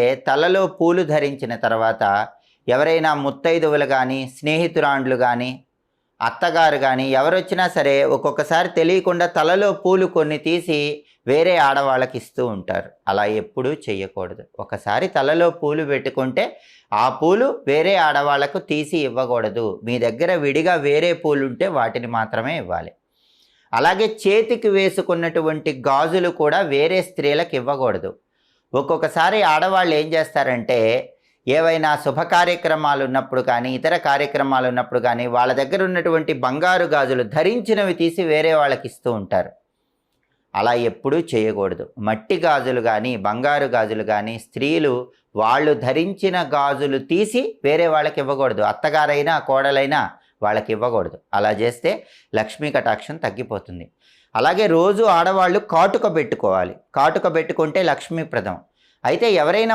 అంటే తలలో పూలు ధరించిన తర్వాత ఎవరైనా ముత్తైదువులు కానీ, స్నేహితురాండ్లు కానీ, అత్తగారు కానీ ఎవరొచ్చినా సరే ఒక్కొక్కసారి తెలియకుండా తలలో పూలు కొన్ని తీసి వేరే ఆడవాళ్ళకి ఇస్తూ ఉంటారు. అలా ఎప్పుడూ చేయకూడదు. ఒకసారి తలలో పూలు పెట్టుకుంటే ఆ పూలు వేరే ఆడవాళ్లకు తీసి ఇవ్వకూడదు. మీ దగ్గర విడిగా వేరే పూలుంటే వాటిని మాత్రమే ఇవ్వాలి. అలాగే చేతికి వేసుకున్నటువంటి గాజులు కూడా వేరే స్త్రీలకు ఇవ్వకూడదు. ఒక్కొక్కసారి ఆడవాళ్ళు ఏం చేస్తారంటే ఏవైనా శుభ కార్యక్రమాలు ఉన్నప్పుడు కానీ, ఇతర కార్యక్రమాలు ఉన్నప్పుడు కానీ వాళ్ళ దగ్గర ఉన్నటువంటి బంగారు గాజులు ధరించినవి తీసి వేరే వాళ్ళకి ఇస్తూ ఉంటారు. అలా ఎప్పుడూ చేయకూడదు. మట్టి గాజులు కానీ, బంగారు గాజులు కానీ స్త్రీలు వాళ్ళు ధరించిన గాజులు తీసి వేరే వాళ్ళకి ఇవ్వకూడదు. అత్తగారైనా కోడలైనా వాళ్ళకి ఇవ్వకూడదు. అలా చేస్తే లక్ష్మీ కటాక్షం తగ్గిపోతుంది. అలాగే రోజు ఆడవాళ్ళు కాటుక పెట్టుకోవాలి. కాటుక పెట్టుకుంటే లక్ష్మీప్రదం. అయితే ఎవరైనా